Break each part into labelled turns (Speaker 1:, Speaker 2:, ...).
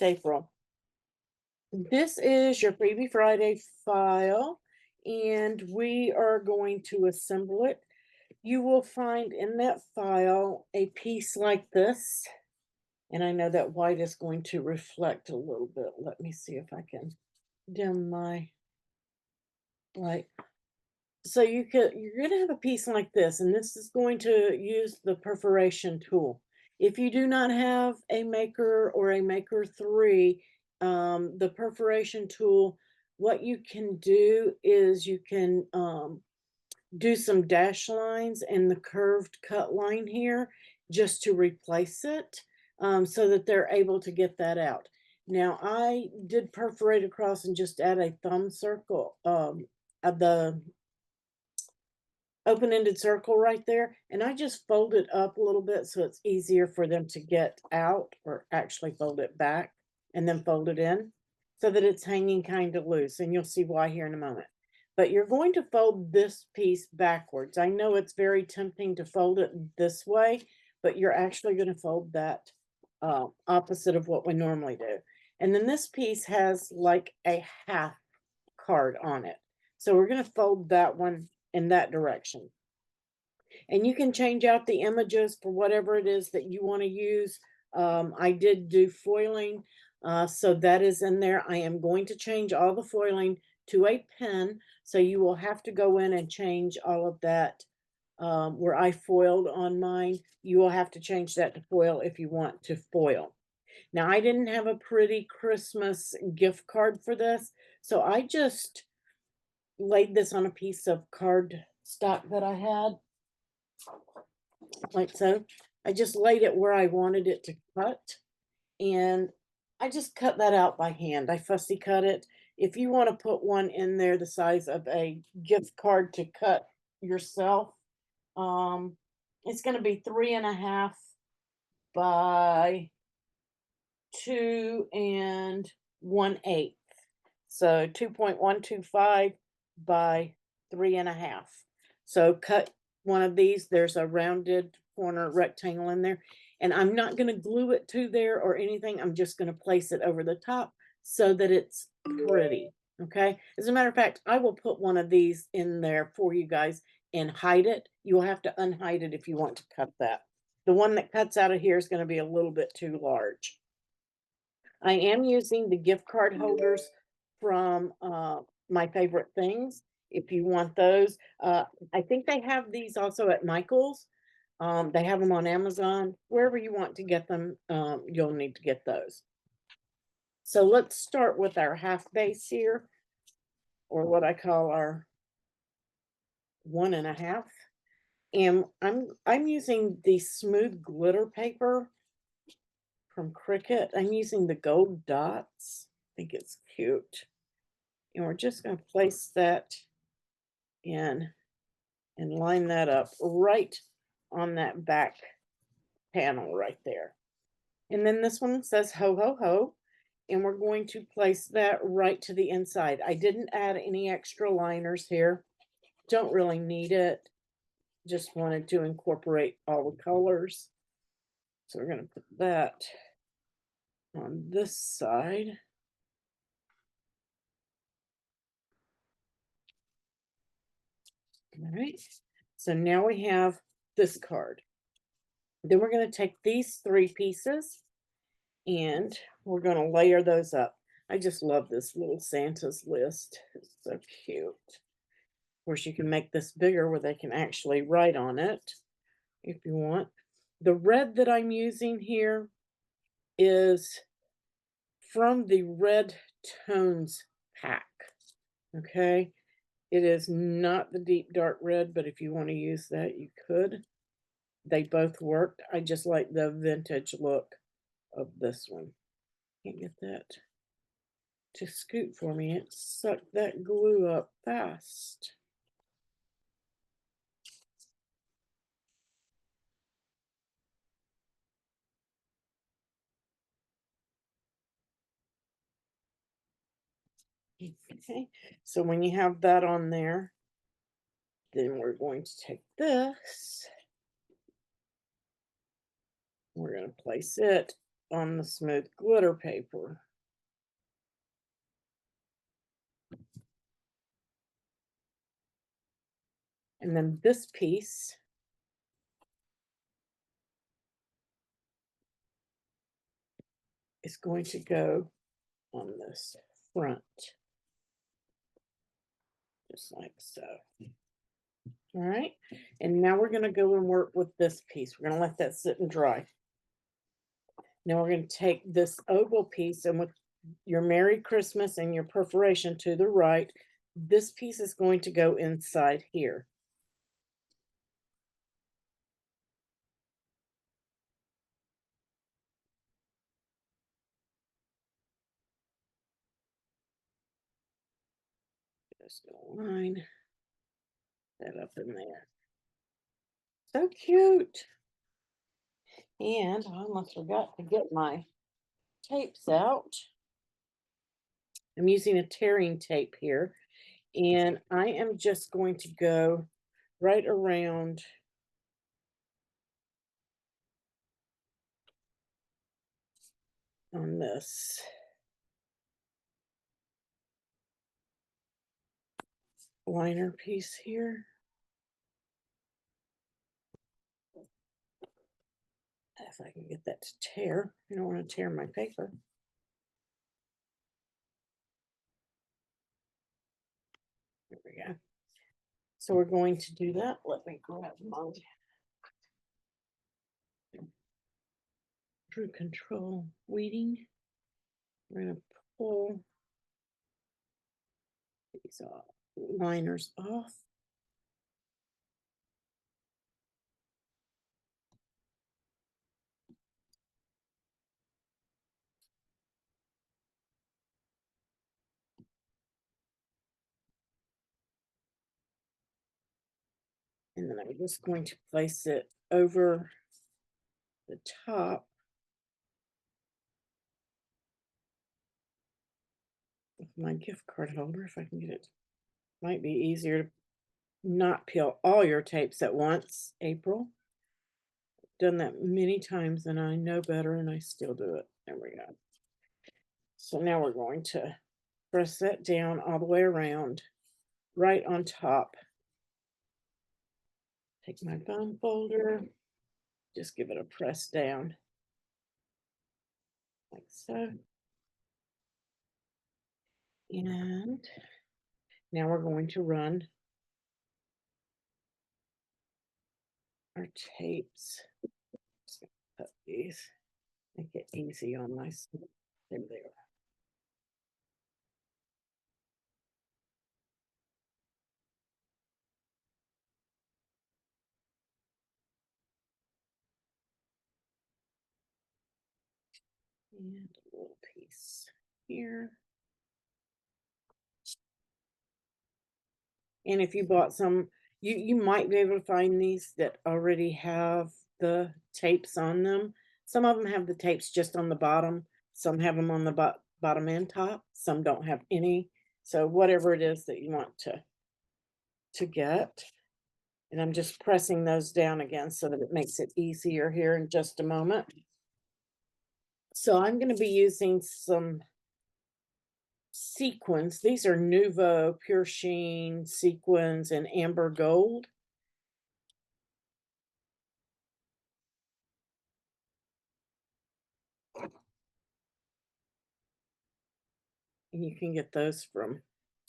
Speaker 1: April. This is your Freebie Friday file, and we are going to assemble it. You will find in that file a piece like this, and I know that white is going to reflect a little bit. Let me see if I can dim my light. So you're going to have a piece like this, and this is going to use the perforation tool. If you do not have a Maker or a Maker 3, the perforation tool, what you can do is you can do some dash lines and the curved cut line here just to replace it, so that they're able to get that out. Now, I did perforate across and just add a thumb circle of the open-ended circle right there, and I just fold it up a little bit so it's easier for them to get out, or actually fold it back and then fold it in so that it's hanging kind of loose, and you'll see why here in a moment. But you're going to fold this piece backwards. I know it's very tempting to fold it this way, but you're actually going to fold that opposite of what we normally do. And then this piece has like a half card on it, so we're going to fold that one in that direction. And you can change out the images for whatever it is that you want to use. I did do foiling, so that is in there. I am going to change all the foiling to a pen, so you will have to go in and change all of that. Where I foiled on mine, you will have to change that to foil if you want to foil. Now, I didn't have a pretty Christmas gift card for this, so I just laid this on a piece of card stock that I had, like so. I just laid it where I wanted it to cut, and I just cut that out by hand. I fussy cut it. If you want to put one in there the size of a gift card to cut yourself, it's going to be 3.5 by 2 1/8. So 2.125 by 3.5. So cut one of these. There's a rounded corner rectangle in there, and I'm not going to glue it to there or anything. I'm just going to place it over the top so that it's pretty. Okay. As a matter of fact, I will put one of these in there for you guys and hide it. You will have to unhide it if you want to cut that. The one that cuts out of here is going to be a little bit too large. I am using the gift card holders from My Favorite Things. If you want those, I think they have these also at Michael's. They have them on Amazon. Wherever you want to get them, you'll need to get those. So let's start with our half base here, or what I call our 1.5. And I'm using the smooth glitter paper from Cricut. I'm using the gold dots. I think it's cute. And we're just going to place that in and line that up right on that back panel right there. And then this one says ho ho ho, and we're going to place that right to the inside. I didn't add any extra liners here. Don't really need it. Just wanted to incorporate all the colors. So we're going to put that on this side. All right, so now we have this card. Then we're going to take these 3 pieces and we're going to layer those up. I just love this little Santa's list. It's so cute. Of course, you can make this bigger where they can actually write on it if you want. The red that I'm using here is from the Red Tones pack. Okay. It is not the deep dark red, but if you want to use that, you could. They both worked. I just like the vintage look of this one. Can't get that to scoot for me. It sucked that glue up fast. Okay, so when you have that on there, then we're going to take this. We're going to place it on the smooth glitter paper. And then this piece is going to go on this front, just like so. All right, and now we're gonna go and work with this piece. We're gonna let that sit and dry. Now we're gonna take this oval piece, and with your Merry Christmas and your perforation to the right, this piece is going to go inside here. Just gonna line that up in there. So cute. And I almost forgot to get my tapes out. I'm using a tearing tape here, and I am just going to go right around on this liner piece here. If I can get that to tear. I don't want to tear my paper. There we go. So we're going to do that. Let me grab my True Control weeding. We're going to pull these liners off. And then I'm just going to place it over the top of my gift card holder, if I can get it. Might be easier to not peel all your tapes at once, April. Done that many times and I know better and I still do it. There we go. So now we're going to press that down all the way around, right on top. Take my bone folder, just give it a press down, like so. And now we're going to run our tapes. Just cut these, make it easy on myself. There they are. And a little piece here. And if you bought some, you might be able to find these that already have the tapes on them. Some of them have the tapes just on the bottom. Some have them on the bottom and top. Some don't have any. So whatever it is that you want to get. And I'm just pressing those down again so that it makes it easier here in just a moment. So I'm going to be using some sequins. These are Nouveau Pure Sheen sequins and amber gold. And you can get those from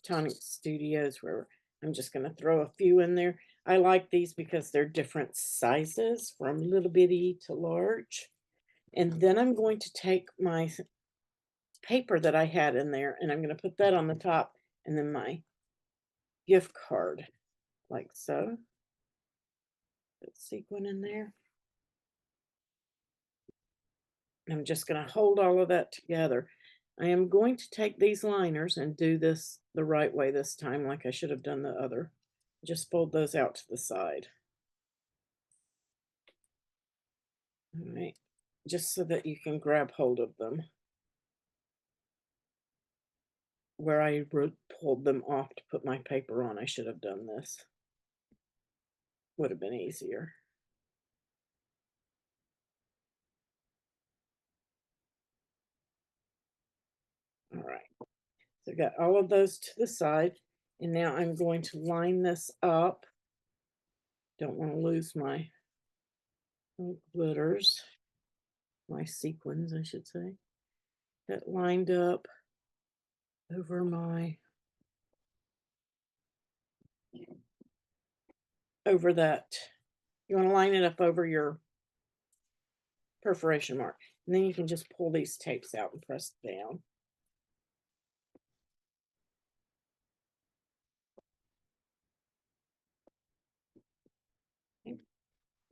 Speaker 1: Tonic Studios, where I'm just going to throw a few in there. I like these because they're different sizes from little bitty to large. And then I'm going to take my paper that I had in there and I'm going to put that on the top and then my gift card like so. Put sequin in there. I'm just going to hold all of that together. I am going to take these liners and do this the right way this time, like I should have done the other. Just fold those out to the side. All right, just so that you can grab hold of them. Where I pulled them off to put my paper on, I should have done this. Would have been easier. So I got all of those to the side, and now I'm going to line this up. Don't want to lose my glitters, my sequins, I should say. That lined up over that. You want to line it up over your perforation mark. And then you can just pull these tapes out and press down. I'm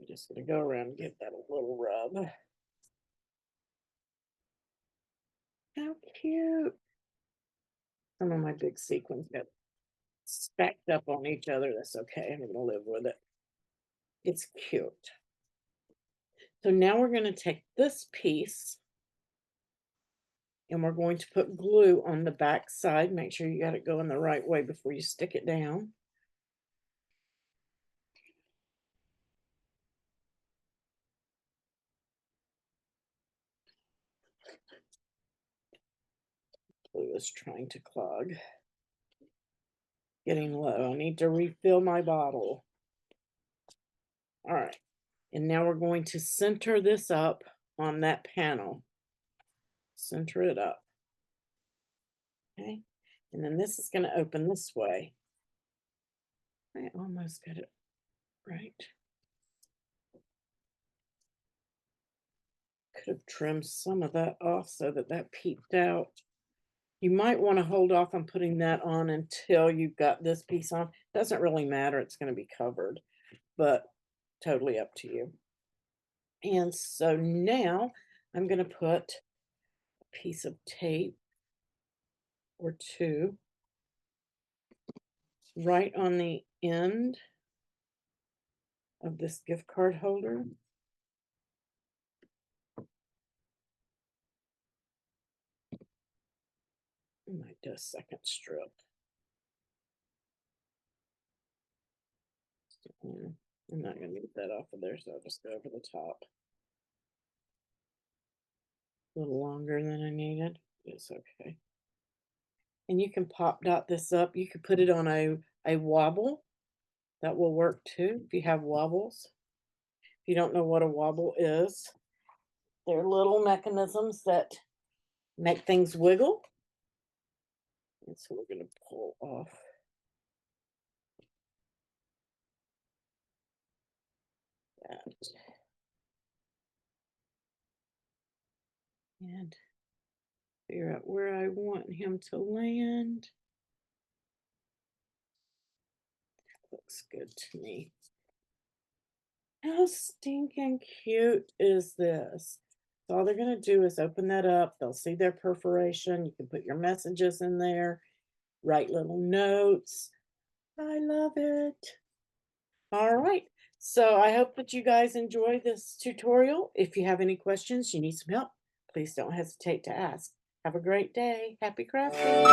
Speaker 1: just going to go around and give that a little rub. How cute. Some of my big sequins got stacked up on each other. That's okay. I'm going to live with it. It's cute. So now we're going to take this piece and we're going to put glue on the back side. Make sure you got it going the right way before you stick it down. Glue is trying to clog. Getting low. I need to refill my bottle. All right. And now we're going to center this up on that panel. Center it up. Okay. And then this is going to open this way. I almost got it right. Could have trimmed some of that off so that that peeped out. You might want to hold off on putting that on until you've got this piece on. Doesn't really matter. It's going to be covered, but totally up to you. And so now I'm going to put a piece of tape or two right on the end of this gift card holder. I might do a second strip. I'm not going to get that off of there, so I'll just go over the top. A little longer than I needed. It's okay. And you can pop dot this up. You could put it on a wobble. That will work too if you have wobbles. If you don't know what a wobble is, they're little mechanisms that make things wiggle. And so we're going to pull off that. And figure out where I want him to land. Looks good to me. How stinking cute is this? So all they're going to do is open that up. They'll see their perforation. You can put your messages in there, write little notes. I love it. All right. So I hope that you guys enjoy this tutorial. If you have any questions, you need some help, please don't hesitate to ask. Have a great day. Happy crafting.